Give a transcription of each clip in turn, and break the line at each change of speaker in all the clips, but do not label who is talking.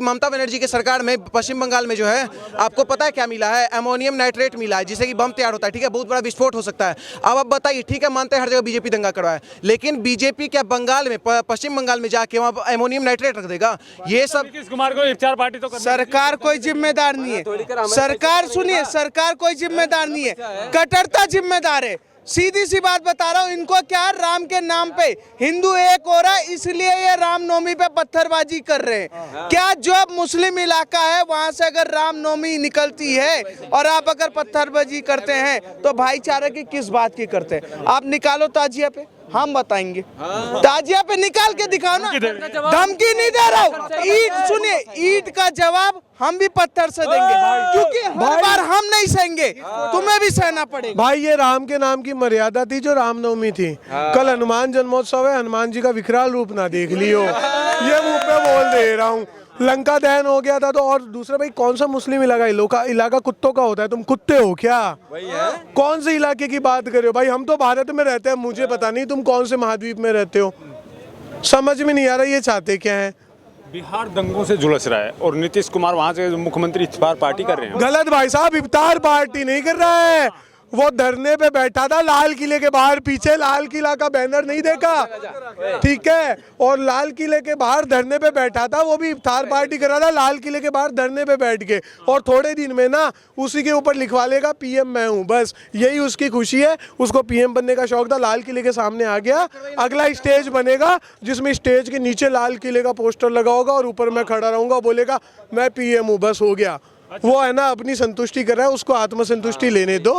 ममता बनर्जी के सरकार में पश्चिम बंगाल में जो है आपको पता है क्या मिला है, अमोनियम नाइट्रेट मिला है जिससे कि बम तैयार होता है, ठीक है, बहुत बड़ा विस्फोट हो सकता है। अब आप बताइए, ठीक है मानते हैं हर जगह बीजेपी दंगा करवाए, लेकिन बीजेपी क्या बंगाल में पश्चिम बंगाल में जाके वहाँ अमोनियम नाइट्रेट रख देगा? ये सब
नीतीश कुमार को इफ्तार पार्टी तो
सरकार कोई जिम्मेदार नहीं है। सरकार सुनिए, सरकार कोई जिम्मेदार नहीं है, कट्टरता जिम्मेदार है। सीधी सी बात बता रहा हूँ, इनको क्या है, राम के नाम पे हिंदू एक हो रहा है इसलिए ये रामनवमी पे पत्थरबाजी कर रहे हैं। क्या जो मुस्लिम इलाका है वहां से अगर रामनवमी निकलती है और आप अगर पत्थरबाजी करते हैं तो भाईचारे की किस बात की करते हैं? आप निकालो ताजिया पे, हम बताएंगे। ताजिया पे निकाल के दिखाओ ना। धमकी नहीं दे रहा हूँ, ईट सुनिए, ईट का जवाब हम भी पत्थर से देंगे, क्योंकि हर बार हम नहीं सहेंगे, तुम्हें भी सहना पड़ेगा।
भाई ये राम के नाम की मर्यादा थी जो रामनवमी थी। कल हनुमान जन्मोत्सव है, हनुमान जी का विकराल रूप ना देख लियो, ये मुंह पे बोल दे रहा हूँ। लंका दहन हो गया था तो, और दूसरा भाई कौन सा मुस्लिम इलाका कुत्तों का होता है? तुम कुत्ते हो क्या? कौन से इलाके की बात कर रहे हो भाई? हम तो भारत में रहते हैं, मुझे पता नहीं तुम कौन से महाद्वीप में रहते हो। समझ में नहीं आ रहा ये चाहते क्या है।
बिहार दंगों से झुलस रहा है और नीतीश कुमार वहां से मुख्यमंत्री इफ्तार पार्टी कर रहे हैं।
गलत भाई साहब, इफ्तार पार्टी नहीं कर रहा है, वो धरने पे बैठा था लाल किले के बाहर, पीछे लाल किला का बैनर नहीं देखा, ठीक है, और लाल किले के बाहर धरने पे बैठा था, वो भी इफ्तार पार्टी कर रहा था लाल किले के बाहर धरने पे बैठ के। और थोड़े दिन में ना उसी के ऊपर लिखवा लेगा पीएम मैं हूँ, बस यही उसकी खुशी है। उसको पीएम बनने का शौक था, लाल किले के सामने आ गया। अगला स्टेज बनेगा जिसमें स्टेज के नीचे लाल किले का पोस्टर लगा होगा और ऊपर मैं खड़ा रहूंगा, बोलेगा मैं पीएम हूँ, बस हो गया। वो है ना अपनी संतुष्टि कर रहा है, उसको आत्मसंतुष्टि लेने दो,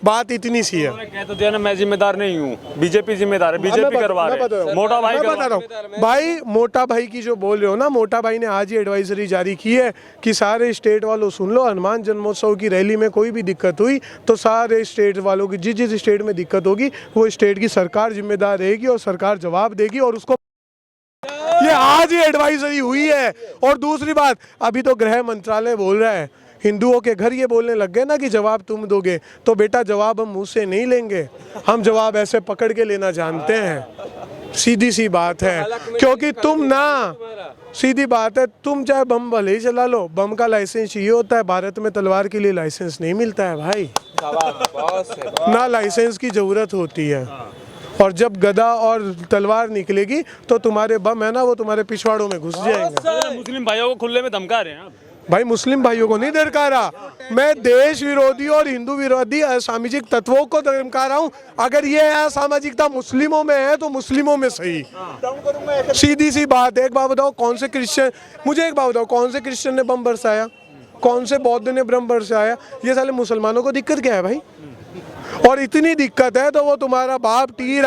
बात इतनी सी है।
कह तो दिया ना, मैं जिम्मेदार नहीं हूँ, बीजेपी जिम्मेदार है, बीजेपी करवा रही है, मोटा भाई
बता रहा हूँ भाई। मोटा भाई की जो बोल रहे हो ना, मोटा भाई ने आज ही एडवाइजरी जारी की है कि सारे स्टेट वालों सुन लो, हनुमान जन्मोत्सव की रैली में कोई भी दिक्कत हुई तो सारे स्टेट वालों की जिस जिस स्टेट में दिक्कत होगी वो स्टेट की सरकार जिम्मेदार रहेगी और सरकार जवाब देगी, और उसको ये आज ही एडवाइजरी हुई है। और दूसरी बात, अभी तो गृह मंत्रालय बोल रहा है हिंदुओं के घर ये बोलने लग गए ना कि जवाब तुम दोगे, तो बेटा जवाब हम मुंह से नहीं लेंगे, हम जवाब ऐसे पकड़ के लेना जानते हैं। सीधी सी बात है, क्योंकि तुम ना, सीधी बात है, तुम चाहे बम भले ही चला लो, बम का लाइसेंस ये होता है, भारत में तलवार के लिए लाइसेंस नहीं मिलता है भाई, ना लाइसेंस की जरूरत होती है। और जब गदा और तलवार निकलेगी तो तुम्हारे बम है ना वो तुम्हारे पिछवाड़ों में घुस जाएंगे।
मुस्लिम भाइयों को खुले में धमका रहे हैं आप।
भाई मुस्लिम भाइयों को नहीं धमका रहा मैं, देश विरोधी और हिंदू विरोधी असामाजिक तत्वों को धमका रहा हूँ। अगर ये असामाजिकता मुस्लिमों में है तो मुस्लिमों में सही, सीधी सी बात है। एक बात बताओ, कौन से क्रिश्चियन, मुझे एक बात बताओ, कौन से क्रिश्चियन ने बम बरसाया, कौन से बौद्ध ने बम बरसाया? ये साले मुसलमानों को दिक्कत क्या है भाई? और इतनी दिक्कत है तो वो तुम्हारा बाप टी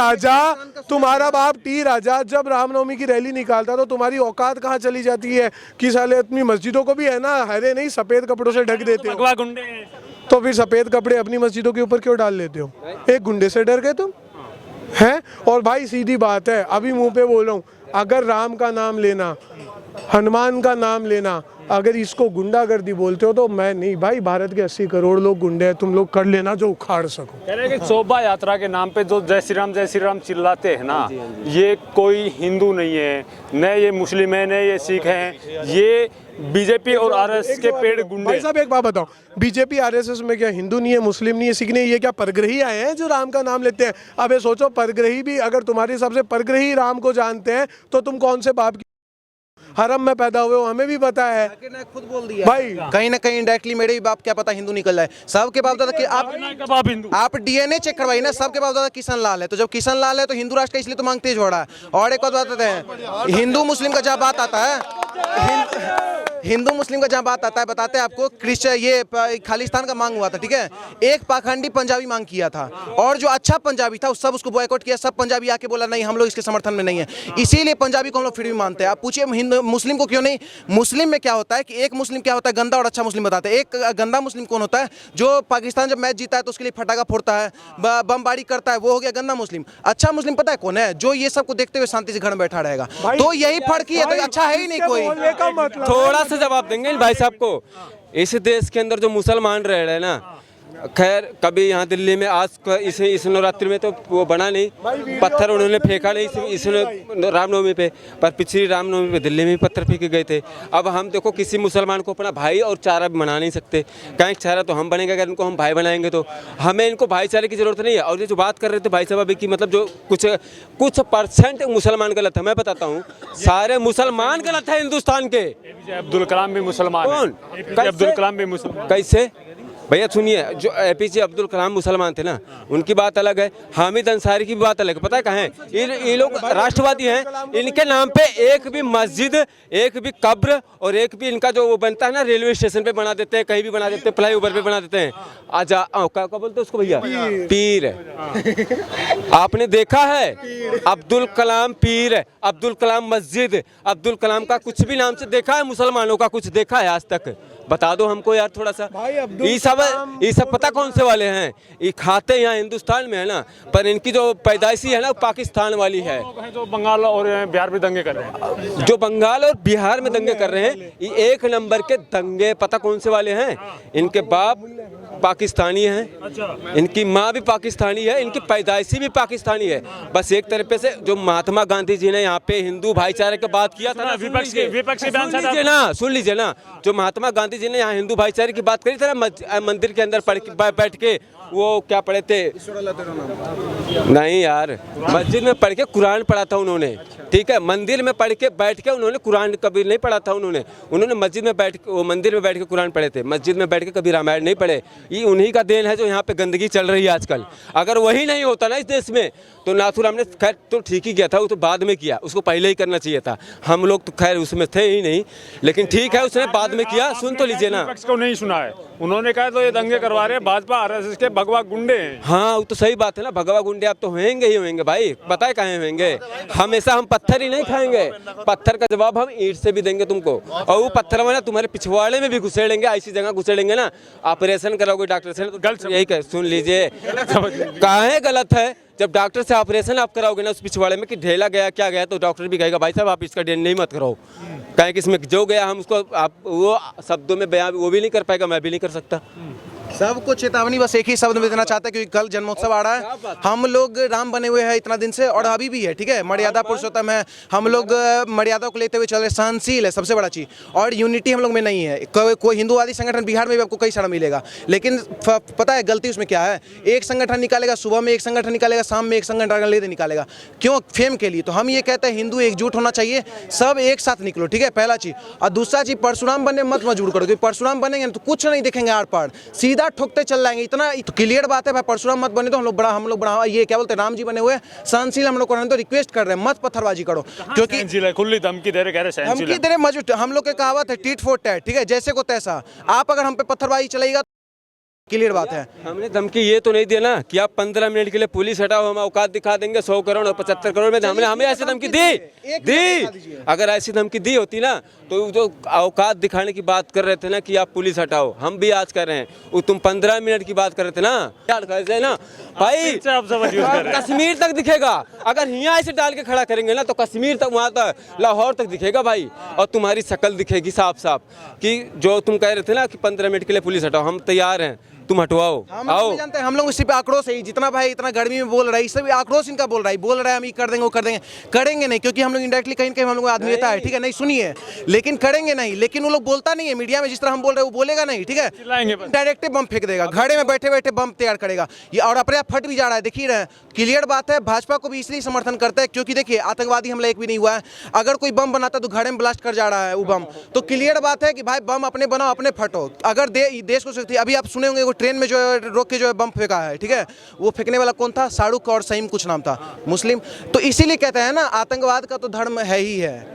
राजा जब रामनवमी की रैली निकालता तो तुम्हारी औकात कहाँ चली जाती है कि साले अपनी मस्जिदों को भी है ना हरे नहीं सफेद कपड़ों से ढक देते हो, तो फिर सफेद कपड़े अपनी मस्जिदों के ऊपर क्यों डाल लेते हो? एक गुंडे से डर गए तुम हैं? और भाई सीधी बात है, अभी मुंह पे बोल रहा हूँ, अगर राम का नाम लेना, हनुमान का नाम लेना, अगर इसको गुंडागर्दी बोलते हो तो मैं नहीं भाई, भारत के 80 करोड़ लोग गुंडे हैं, तुम लोग कर लेना जो उखाड़ सको।
कह रहे हैं कि शोभा यात्रा के नाम पे जो जय श्री राम चिल्लाते हैं ना, ये कोई हिंदू नहीं है, न ये मुस्लिम है, न ये सिख हैं, ये बीजेपी और आरएसएस के पेड़ गुंडे।
भाई साहब एक बात बताओ, बीजेपी आरएसएस में क्या हिंदू नहीं है, मुस्लिम नहीं है, सिख नहीं है, ये क्या परग्रही आए हैं जो राम का नाम लेते हैं? अब ये सोचो, परग्रही भी अगर तुम्हारे हिसाब से परग्रही राम को जानते हैं तो तुम कौन से बाप की हरम में पैदा हुए हो? हमें भी पता है,
खुद बोल दिया
भाई
कहीं ना कहीं इंडायरेक्टली मेरे भी बाप क्या पता हिंदू निकल जाए। सबके बाप दादा कि आप डीएनए चेक करवाइए ना, सबके बाप दादा किशन लाल है, तो जब किशन लाल है तो हिंदू राष्ट्र का इसलिए तो मांग तेज हो रहा है। और एक बात बताते हैं, हिंदू मुस्लिम का जब बात आता है, हिंदू मुस्लिम का जहाँ बात आता है, बताते हैं आपको, क्रिश्चियन ये खालिस्तान का मांग हुआ था, ठीक है, एक पाखंडी पंजाबी मांग किया था और जो अच्छा पंजाबी था सब उसको बॉयकॉट किया, सब पंजाबी आके बोला नहीं हम लोग इसके समर्थन में नहीं है, इसीलिए पंजाबी को हम लोग फिर भी मानते हैं। आप पूछिए हिंदू मुस्लिम को क्यों नहीं? मुस्लिम में क्या होता है कि एक मुस्लिम क्या होता है, गंदा और अच्छा मुस्लिम बताते हैं। एक गंदा मुस्लिम कौन होता है? जो पाकिस्तान जब मैच जीता है तो उसके लिए फटाका फोड़ता है, बमबारी करता है, वो हो गया गंदा मुस्लिम। अच्छा मुस्लिम पता है कौन है? जो ये सबको देखते हुए शांति से घर में बैठा रहेगा। तो यही फर्क ही है, तो अच्छा है ही नहीं कोई।
थोड़ा सा जवाब देंगे भाई साहब को। इस देश के अंदर जो मुसलमान रह रहे हैं ना, खैर कभी यहाँ दिल्ली में आज इस नवरात्रि में तो वो बना नहीं, पत्थर उन्होंने फेंका नहीं इस रामनवमी पे, पर पिछली रामनवमी पे दिल्ली में भी पत्थर फेंके गए थे। अब हम देखो किसी मुसलमान को अपना भाई और चारा भी बना नहीं सकते, कहीं चारा तो हम बनेंगे, अगर इनको हम भाई बनाएंगे तो हमें इनको भाईचारे की जरूरत नहीं है। और ये जो बात कर रहे थे भाई साहब अभी की, मतलब जो कुछ परसेंट मुसलमान गलत है, मैं बताता हूँ सारे मुसलमान गलत है हिंदुस्तान के।
APJ अब्दुल कलाम भी मुसलमान है।
कौन?
APJ अब्दुल कलाम भी मुसलमान।
कैसे भैया सुनिए, जो APJ अब्दुल कलाम मुसलमान थे ना, उनकी बात अलग है, हामिद अंसारी की भी बात अलग है। पता है कहाँ है ये लोग राष्ट्रवादी हैं, इनके नाम पे एक भी मस्जिद, एक भी कब्र और एक भी इनका जो वो बनता है ना रेलवे स्टेशन पे बना देते हैं, कहीं भी बना देते हैं, फ्लाई ओवर पे बना देते हैं। आजा क्या बोलते हैं उसको भैया, पीर। आपने देखा है अब्दुल कलाम पीर, अब्दुल कलाम मस्जिद, अब्दुल कलाम का कुछ भी नाम से देखा है मुसलमानों का कुछ देखा है आज तक? बता दो हमको यार थोड़ा सा। ये सब पता कौन से वाले हैं, ये खाते यहाँ हिंदुस्तान में है ना, पर इनकी जो पैदाइशी है ना पाकिस्तान वाली है।
जो बंगाल और बिहार में दंगे कर रहे हैं,
जो बंगाल और बिहार में दंगे कर रहे हैं, ये एक नंबर के दंगे पता कौन से वाले हैं? इनके बाप पाकिस्तानी हैं, इनकी माँ भी पाकिस्तानी है, इनकी पैदाइशी भी पाकिस्तानी है। बस एक तरीके से जो महात्मा गांधी जी ने यहाँ पे हिंदू भाईचारे की बात किया था ना, सुन लीजिए ना, जो महात्मा गांधी जी ने यहाँ हिंदू भाईचारे की बात करी थी ना, मंदिर के अंदर बैठ के वो क्या पढ़े थे? नहीं यार, मस्जिद में पढ़ के कुरान पढ़ा था उन्होंने, ठीक है, मंदिर में पढ़ के बैठ के उन्होंने कुरान कभी नहीं पढ़ा था। उन्होंने मस्जिद में बैठ के, वो मंदिर में बैठ के कुरान पढ़े थे, मस्जिद में बैठ के कभी रामायण नहीं पढ़े। ये उन्हीं का देन है जो यहाँ पे गंदगी चल रही है आजकल। अगर वही नहीं होता ना इस देश में तो नाथुराम ने खैर तो ठीक ही किया था, वो तो बाद में किया, उसको पहले ही करना चाहिए था। हम लोग तो खैर उसमें थे ही नहीं, लेकिन ठीक है उसने बाद में किया। सुन तो लीजिए ना,
विपक्ष को नहीं सुना है, उन्होंने कहा तो ये दंगे करवा रहे हैं भाजपा RSS के भगवा गुंडे हैं।
हाँ वो तो सही बात है ना, भगवा गुंडे आप तो होंगे ही होंगे भाई, पता है कहाँ होंगे। हमेशा हम पत्थर ही नहीं खाएंगे, पत्थर का जवाब हम ईंट से भी देंगे तुमको, और वो पत्थर में ना तुम्हारे पिछवाड़े में भी घुसेड़ेंगे, ऐसी जगह घुसेड़ेंगे ना, ऑपरेशन कराओगे डॉक्टर से तो गलत यही कह, सुन लीजिए कहाँ गलत है। जब डॉक्टर से ऑपरेशन आप कराओगे ना उस पिछवाड़े में कि ढेला गया क्या गया, तो डॉक्टर भी कहेगा भाई साहब आप इसका डेन नहीं मत कराओ, कहें कि इसमें जो गया हम उसको आप वो शब्दों में बयान वो भी नहीं कर पाएगा, मैं भी नहीं कर सकता।
सबको चेतावनी बस एक ही शब्द में देना चाहता है, क्योंकि कल जन्मोत्सव आ रहा है, हम लोग राम बने हुए हैं इतना दिन से और अभी भी है, ठीक है, मर्यादा पुरुषोत्तम है, हम लोग मर्यादा को लेते हुए चल रहे, सहनशील है, सबसे बड़ा चीज़, और यूनिटी हम लोग में नहीं है। कोई हिंदूवादी संगठन बिहार में भी आपको कई सारा मिलेगा, लेकिन पता है गलती उसमें क्या है, एक संगठन निकालेगा सुबह में, एक संगठन निकालेगा शाम में, एक संगठन लेते निकालेगा, क्यों? फेम के लिए। तो हम ये कहते हैं हिंदू एकजुट होना चाहिए, सब एक साथ निकलो, ठीक है, पहला चीज़। और दूसरा चीज़, परशुराम बनने मत मजबूर करो, क्योंकि परशुराम बनेंगे तो कुछ नहीं देखेंगे आर पार, सीधा ठोकते चल जाएंगे। इतना तो क्लियर बात है भाई, परशुराम मत बने तो हम लोग बड़ा ये क्या बोलते हैं, राम जी बने हुए सहनशील हम लोग को, तो रिक्वेस्ट कर रहे हैं मत पत्थरबाजी करो, क्योंकि
खुली धमकी दे रहे,
धमकी दे रहे मजबूत। हम लोग की कहावत है टीट फोट है, ठीक है, जैसे को तैसा। आप अगर हम पे पत्थरबाजी चलेगा क्लियर बात है।
हमने धमकी ये तो नहीं दिया ना कि आप 15 मिनट के लिए पुलिस हटाओ, हम औकात दिखा देंगे 100 करोड़ और 75 करोड़ में। हमने हमें ऐसी धमकी दी, अगर ऐसी धमकी दी होती ना तो जो औकात दिखाने की बात कर रहे थे ना कि आप पुलिस हटाओ, हम भी आज कर रहे हैं, वो तुम 15 मिनट की बात कर रहे थे ना ना भाई, कश्मीर तक दिखेगा। अगर यहाँ ऐसे डाल के खड़ा करेंगे ना तो कश्मीर तक, वहाँ तक, लाहौर तक दिखेगा भाई, और तुम्हारी शक्ल दिखेगी साफ साफ कि जो तुम कह रहे थे ना कि 15 मिनट के लिए पुलिस हटाओ, हम तैयार हैं, तुम हटवाओ।
हम जानते हैं, हम लोग इसी पे आक्रोश है, जितना भाई इतना गर्मी में बोल रहा है, इससे भी आक्रोश इनका बोल रहा है हम ये कर देंगे वो कर देंगे, करेंगे नहीं, क्योंकि हम लोग इंडायरेक्टली कहीं कहीं हम लोग आदमीयता है, ठीक है, नहीं सुनिए, लेकिन करेंगे नहीं। लेकिन वो लोग बोलता नहीं है मीडिया में, जिस तरह हम बोल रहे हैं वो बोलेगा नहीं, ठीक है, डायरेक्ट बम फेंक देगा, घड़े में बैठे बैठे बम तैयार करेगा, ये और अपने आप फट भी जा रहा है, देखिए रहे। क्लियर बात है, भाजपा को भी इसलिए समर्थन करता है क्योंकि देखिए आतंकवादी हमला एक भी नहीं हुआ है, अगर कोई बम बनाता तो घड़े में ब्लास्ट कर जा रहा है वो बम, तो क्लियर बात है कि भाई बम अपने बनाओ अपने फटो। अगर देश को सकती, अभी आप सुने होंगे वो ट्रेन में जो रोक के जो है बम फेंका है, ठीक है, वो फेंकने वाला कौन था? शाहरुख और सईम कुछ नाम था, मुस्लिम। तो इसीलिए कहते हैं ना आतंकवाद का तो धर्म है ही है।